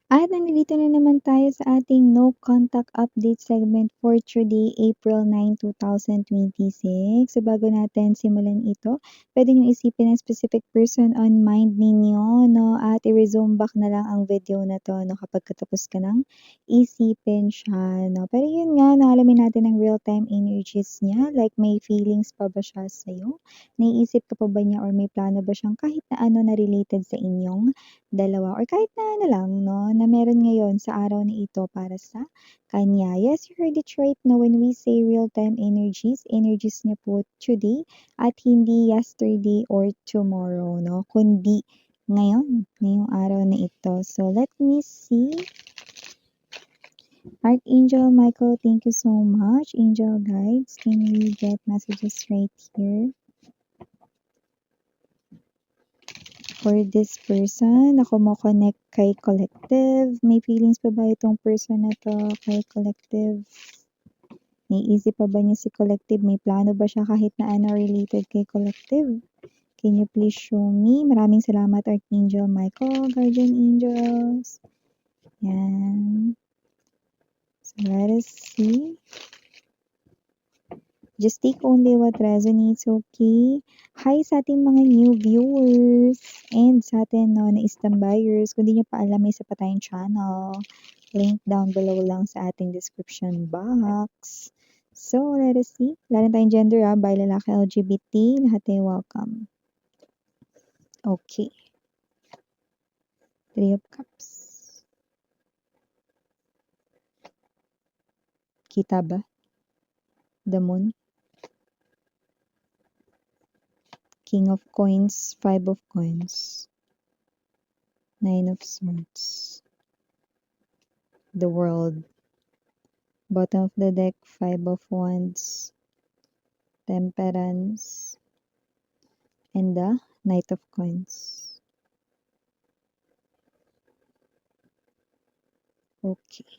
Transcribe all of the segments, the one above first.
At nandito na naman tayo sa ating no contact update segment for today, April 9, 2026. So bago natin simulan ito, pwede nyo isipin ang specific person on mind ninyo, no? At i-resume back na lang ang video na to, no? Kapag katapos ka nang isipin siya, no? Pero yun nga, naalamin natin ang real-time energies niya. Like, may feelings pa ba siya sa'yo? Naiisip ka pa ba niya or may plano ba siyang kahit na ano na related sa inyong dalawa or kahit na ano lang 'no, na meron ngayon sa araw na ito para sa kanya. Yes, you heard it right na when we say real-time energies, energies niya po today at hindi yesterday or tomorrow 'no, kundi ngayon, ngayong araw na ito. So let me see. Archangel Michael, thank you so much. Angel guides, can we get messages right here? For this person na kumo-connect kay collective. May feelings pa ba itong person na 'to kay collective? Naiisip pa ba niya si collective? May plano ba siya kahit na ano related kay collective? Can you please show me? Maraming salamat Archangel Michael, Guardian Angels. Yan. So let us see. Just take only what resonates, okay? Hi sa ating mga new viewers and sa atin no, na istambayers. Kung di nyo pa alam, may isa pa tayong channel. Link down below lang sa ating description box. So, let us see. Wala na tayong gender by lalaki, LGBT. Lahat ay welcome. Okay. Three of Cups. Kita ba? The Moon. King of Coins, Five of Coins. Nine of Swords. The World. Bottom of the deck, Five of Wands, Temperance, and the Knight of Coins. Okay.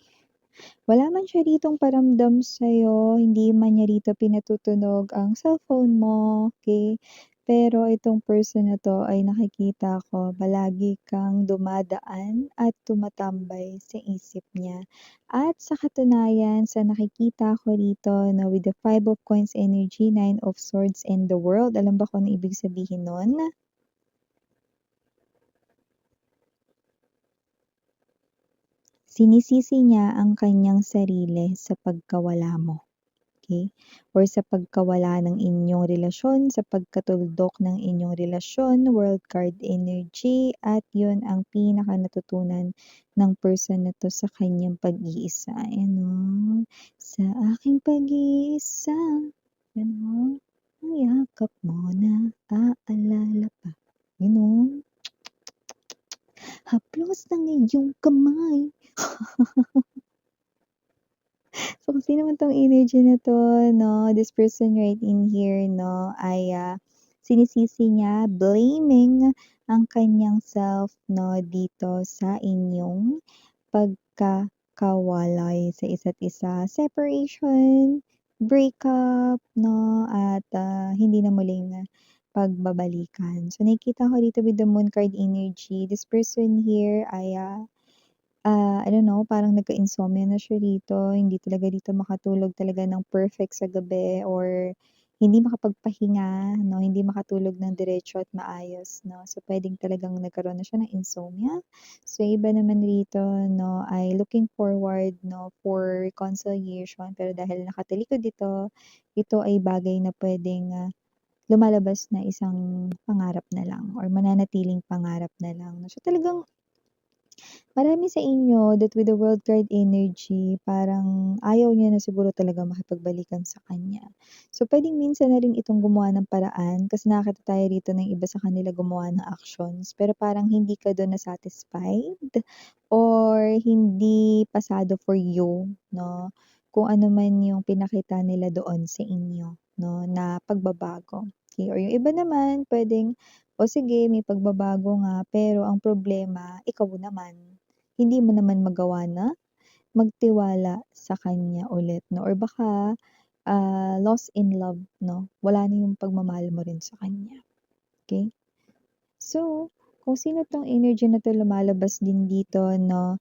Wala man siya ditong paramdam sa'yo, hindi man niya dito pinatutunog ang cellphone mo, okay? Pero itong person na to ay nakikita ko palagi kang dumadaan at tumatambay sa isip niya. At sa katunayan, sa nakikita ko dito na with the Five of Coins energy, Nine of Swords, and the World, alam ba kung ano ibig sabihin nun? Sinisisi niya ang kanyang sarili sa pagkawala mo. Okay? Or sa pagkawala ng inyong relasyon, sa pagkatuldok ng inyong relasyon, world card energy, at yun ang pinaka natutunan ng person na to sa kanyang pag-iisa. Ano? Sa aking pag-iisa, ano? Ang yakap mo na aalala pa. You know? Haplos ng iyong kamay. So, kung sino man tong energy na to, no, this person right in here, no, ay sinisisi niya, blaming ang kanyang self, no, dito sa inyong pagkakawalay sa isa't isa. Separation, breakup, no, at hindi na muling pagbabalikan. So, nakikita ko dito with the moon card energy, this person here ay I don't know, parang nagka-insomnia na siya dito, hindi talaga dito makatulog talaga ng perfect sa gabi or hindi makapagpahinga 'no, hindi makatulog ng diretso at maayos 'no. So, puwedeng talagang nagkaroon na siya ng insomnia. So, iba naman rito 'no, ay looking forward 'no, for reconciliation pero dahil nakatalikod ito ay bagay na puwedeng, lumalabas na isang pangarap na lang or mananatiling pangarap na lang 'no. So, talagang marami sa inyo that with the world card energy, parang ayaw niya na siguro talaga makipagbalikan sa kanya. So, puwedeng minsan na rin itong gumawa ng paraan kasi nakakita tayo rito ng iba sa kanila gumawa ng actions, pero parang hindi ka dun na-satisfied or hindi pasado for you 'no, kung ano man yung pinakita nila doon sa inyo 'no, na pagbabago. Okay, or yung iba naman puwedeng, o sige may pagbabago nga pero ang problema ikaw naman. Hindi mo naman magawa na magtiwala sa kanya ulit 'no or baka, lost in love 'no, wala na yung pagmamahal mo rin sa kanya, okey? So, kung sino 'tong energy na 'to lumalabas din dito 'no,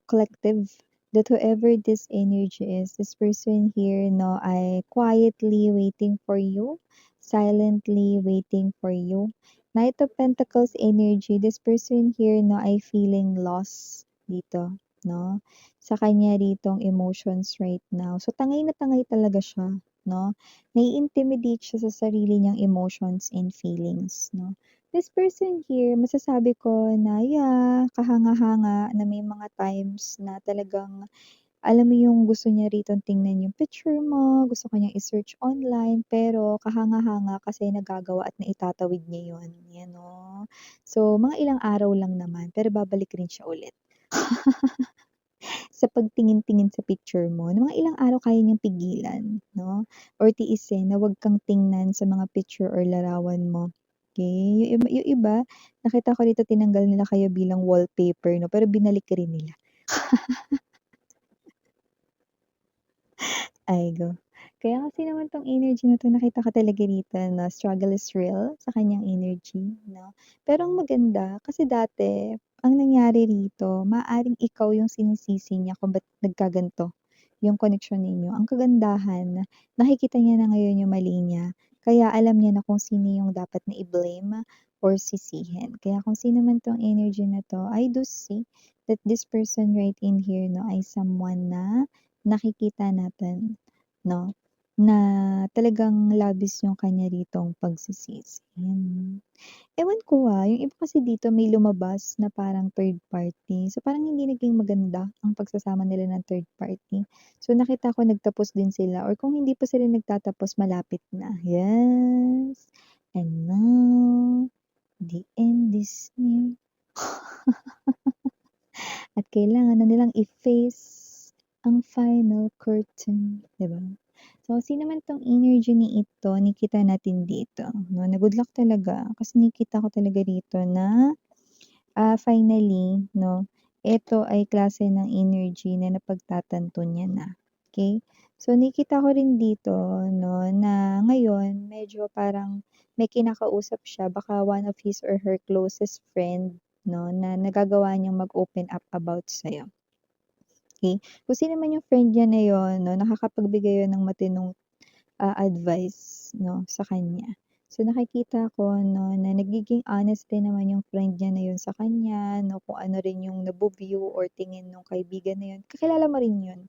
collective, that whoever this energy is, this person here, no, ay quietly waiting for you, silently waiting for you. Knight of Pentacles energy, this person here, no, ay feeling lost dito, no? Sa kanya ditong emotions right now. So, tangay na tangay talaga siya, no? Nai-intimidate siya sa sarili niyang emotions and feelings, no? This person here, masasabi ko na, yeah, kahanga-hanga na may mga times na talagang alam mo yung gusto niya rito tingnan yung picture mo, gusto ko niyang i-search online, pero kahanga-hanga kasi nagagawa at naitatawid niya yun, yan o. So, mga ilang araw lang naman, pero babalik rin siya ulit. Sa pagtingin-tingin sa picture mo, na mga ilang araw kaya niyang pigilan, no? Or tiisin na wag kang tingnan sa mga picture or larawan mo. Okay? Yung iba, nakita ko dito tinanggal nila kayo bilang wallpaper, no? Pero binalik rin nila. Ay go. Kaya kasi naman 'tong energy na 'to nakita ko talaga dito na struggle is real sa kanyang energy, 'no. Pero ang maganda kasi dati ang nangyari rito maaaring ikaw yung sinisisi niya kung ba't nagkaganito yung koneksyon ninyo. Ang kagandahan nakikita niya na ngayon yung mali niya, kaya alam niya na kung sino yung dapat na i-blame or sisihin. Kaya kung sino man 'tong energy na 'to, I do see that this person right in here 'no ay someone na nakikita natin 'no, na talagang labis yung kanya ritong pagsisisi, yan. Ewan ko, yung iba kasi dito may lumabas na parang third party. So, parang hindi naging maganda ang pagsasama nila ng third party. So, nakita ko nagtapos din sila or kung hindi pa sila nagtatapos malapit na. Yes, and now the end is near at kailangan na nilang i-face ang final curtain, 'di ba? So, sino man 'tong energy ni ito, nakita natin dito, 'no, na good luck talaga kasi nakita ko talaga dito na, finally, 'no, ito ay klase ng energy na napagtatanto niya na, okey? So, nakita ko rin dito, 'no, na ngayon medyo parang may kinakausap siya, baka one of his or her closest friend, 'no, na nagagawa niyang mag-open up about sa'yo, okey? Kung sino man yung friend niya na yun, 'no, nakakapagbigay yun ng matinong advice 'no, sa kanya. So, nakikita ko 'no, na nagiging honest din naman yung friend niya na yun sa kanya 'no, kung ano rin yung nabu-view or tingin nung kaibigan na yun, kakilala mo rin yun.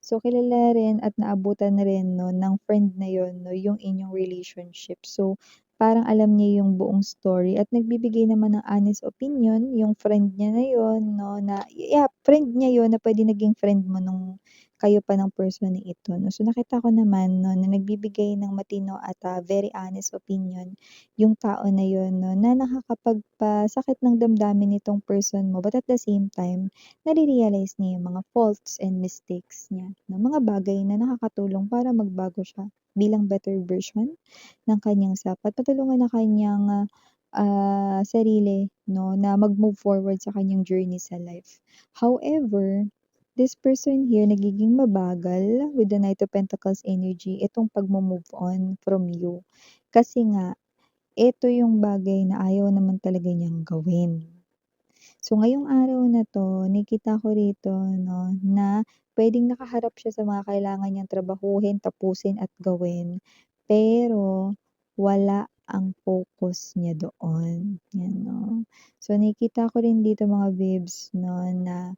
So, kilala rin at naabutan na rin 'no, ng friend na yun 'no, yung inyong relationship. So, parang alam niya yung buong story at nagbibigay naman ng honest opinion yung friend niya na yun 'no, na yeah, friend niya yun na puwede naging friend mo nung kayo pa ng person na ito 'no. So, nakita ko naman 'no, na nagbibigay ng matino at, very honest opinion yung tao na yun 'no, na nakakapagpasakit ng damdamin nitong person mo, but at the same time, nare-realize niya yung mga faults and mistakes niya 'no, mga bagay na nakakatulong para magbago siya bilang better version ng kanyang self at matulungan ang kanyang, sarili 'no, na mag-move forward sa kanyang journey sa life. However, this person here nagiging mabagal with the Knight of Pentacles energy itong pagmo-move on from you. Kasi nga, ito yung bagay na ayaw naman talaga niyang gawin. So, ngayong araw na 'to, nakita ko rito 'no, na puwedeng nakaharap siya sa mga kailangan niyang trabahuhin, tapusin at gawin, pero wala ang focus niya doon, 'yan 'no. So, nakikita ko rin dito mga babes 'no, na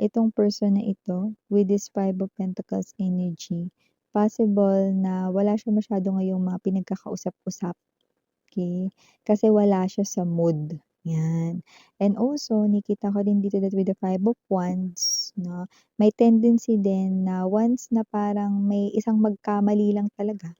itong person na ito with this Five of Pentacles energy, possible na wala siya masyado ngayong mga pinagkakausap-usap, okey? Kasi wala siya sa mood, 'yan. And also nakita ko din dito that with the Five of Wands 'no, may tendency din na once na parang may isang magkamali lang talaga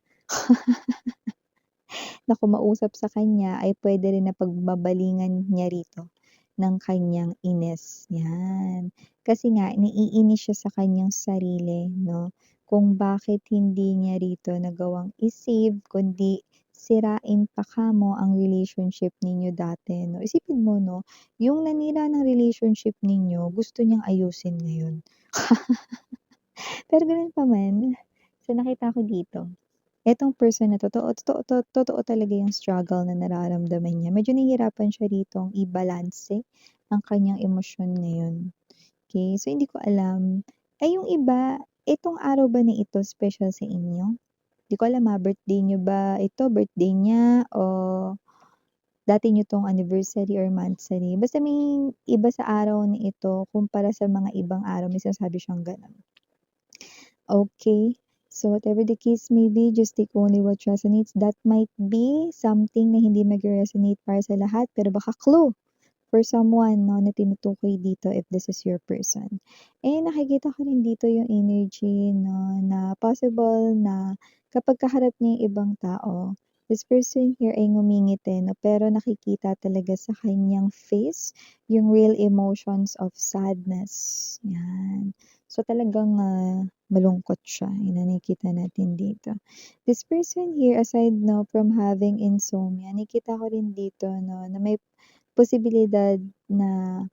na kumausap sa kanya ay puwede rin na pagbabalingan niya rito ng kanyang inis, 'yan. Kasi nga naiinis siya sa kanyang sarili 'no, kung bakit hindi niya rito nagawang i-save kundi sirain pa kamo ang relationship ninyo dati 'no. Isipin mo 'no, yung nanira ng relationship ninyo gusto niyang ayusin ngayon. Pero gano'n pa man, so nakita ko dito etong person na 'to, totoo talaga yung struggle na nararamdaman niya. Medyo nahihirapan siya ritong i-balanse ang kanyang emosyon ngayon, Okay, so hindi ko alam. Ay, yung iba, itong araw ba na ito special sa inyo? Di ko alam birthday niyo ba ito, birthday niya, o dati niyo 'tong anniversary or monthsary. Basta may iba sa araw na ito kumpara sa mga ibang araw, may sinasabi siyang gano'n. Okay, so whatever the case may be, just take only what resonates. That might be something na hindi mag-resonate para sa lahat, pero baka clue for someone 'no, na tinutukoy dito if this is your person. Nakikita ko rin dito yung energy 'no, na possible na kapag kaharap niya yung ibang tao, this person here ay ngumingiti 'no, pero nakikita talaga sa kanyang face yung real emotions of sadness, 'yan. So talagang, malungkot siya, yun ang nakikita natin dito. This person here aside 'no, from having insomnia, nakikita ko rin dito 'no, na may posibilidad na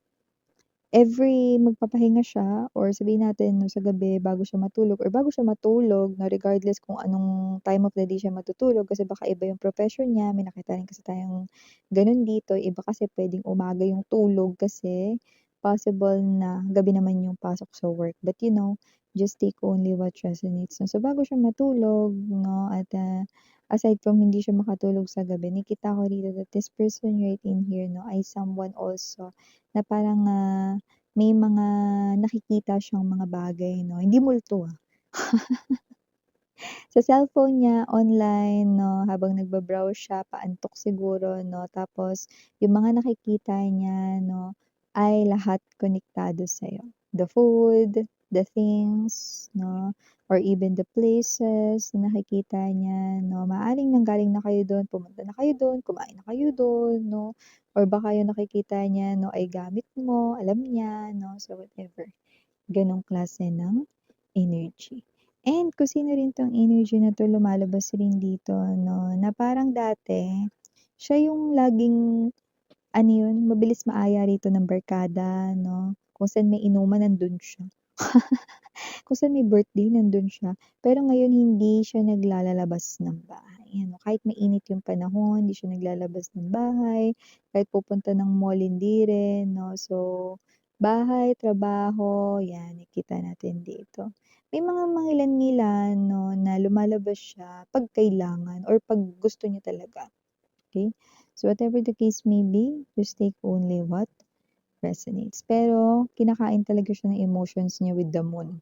every magpapahinga siya or sabihin natin 'no, sa gabi bago siya matulog or bago siya matulog 'no, regardless kung anong time of the day siya matutulog kasi baka iba yung profession niya, may nakita rin kasi tayong gano'n dito. Iba kasi puwedeng umaga yung tulog kasi possible na gabi naman yung pasok sa work. But just take only what resonates 'no. So bago siya matulog 'no at, aside from hindi siya makatulog sa gabi, nakita ko dito that this person right in here 'no, ay someone also na parang, may mga nakikita siyang mga bagay 'no, hindi multo, sa cellphone niya online 'no, habang nagba-browse siya, paantok siguro 'no, tapos yung mga nakikita niya 'no, ay lahat konektado sa'yo. The food, the things 'no, or even the places na nakikita niya 'no. Maaaring nanggaling na kayo dun, pumunta na kayo dun, kumain na kayo dun 'no, or baka yung nakikita niya 'no, ay gamit mo, alam niya 'no, so whatever. Ganong klase ng energy. And kung sino rin 'tong energy na 'to lumalabas rin dito 'no, na parang dati, siya yung laging ano yun, mabilis maaya rito ng barkada 'no, kung saan may inuman nandun siya. Kung saan may birthday nandun siya, pero ngayon hindi siya naglalalabas ng bahay, ano, kahit mainit yung panahon, hindi siya naglalabas ng bahay, kahit pupunta ng mall hindi rin 'no. So, bahay, trabaho, 'yan nakikita natin dito. May mga mangilan-ngilan 'no, na lumalabas siya 'pag kailangan or 'pag gusto niya talaga, okey? So, whatever the case may be, just take only what resonates. Pero kinakain talaga siya ng emotions niya with the moon.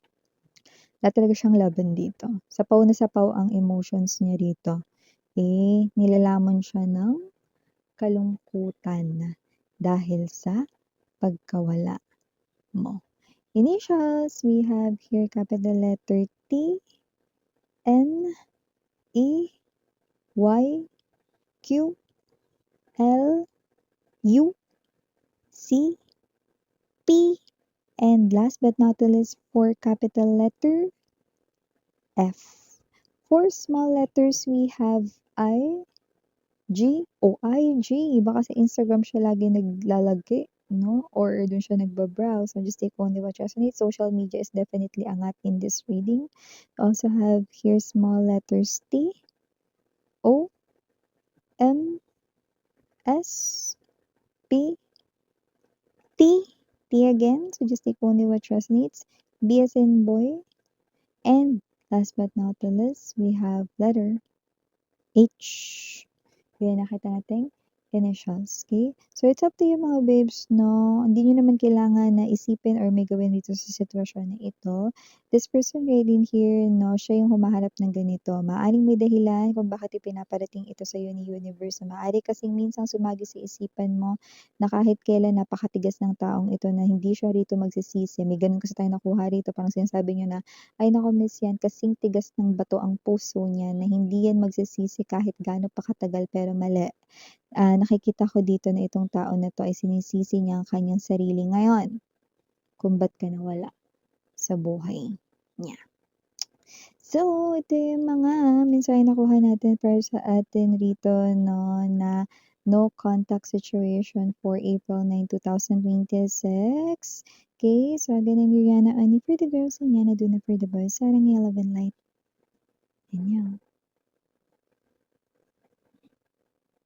Wala talaga siyang laban dito. Sapaw na sapaw ang emotions niya rito. Nilalamon siya ng kalungkutan dahil sa pagkawala mo. Initials, we have here capital letter T, N, E, Y, Q, L, U, C, P, and last but not the least, for capital letter F. For small letters, we have I, G, IG. Baka sa Instagram siya lagi naglalagay, no? Or dun siya nagba-browse. So just take only what resonates. Social media is definitely angat in this reading. Also have here small letters T, O, M, S, P, T, T again. So just take only what resonates. B as in boy. And last but not the least, we have letter H. Kaya nakita natin initials, okay? So, it's up to you mga babes, no? Hindi nyo naman kailangan na isipin or may gawin dito sa sitwasyon na ito. This person right in here, no? Siya yung humaharap ng ganito. Maaring may dahilan kung bakit ipinaparating ito sa ni universe. Maaari kasing minsang sumagi sa isipan mo na kahit kailan napakatigas ng taong ito na hindi siya rito magsisisi. May ganun kasi tayo nakuha rito. Parang sinasabi nyo na, ay naku miss yan, kasing tigas ng bato ang puso niya na hindi yan magsisisi kahit gaano pa katagal pero mali. Nakikita ko dito na itong tao na 'to ay sinisisi niya ang kanyang sarili ngayon kung ba't ka nawala sa buhay niya. So, ito yung mga mensaheng nakuha natin para sa atin rito 'no, na no contact situation for April 9, 2026. Okay, so again, I'm Juliana Ani for the girls and Yana Duna for the boys. Sarang Yellow and Light. Annyeong.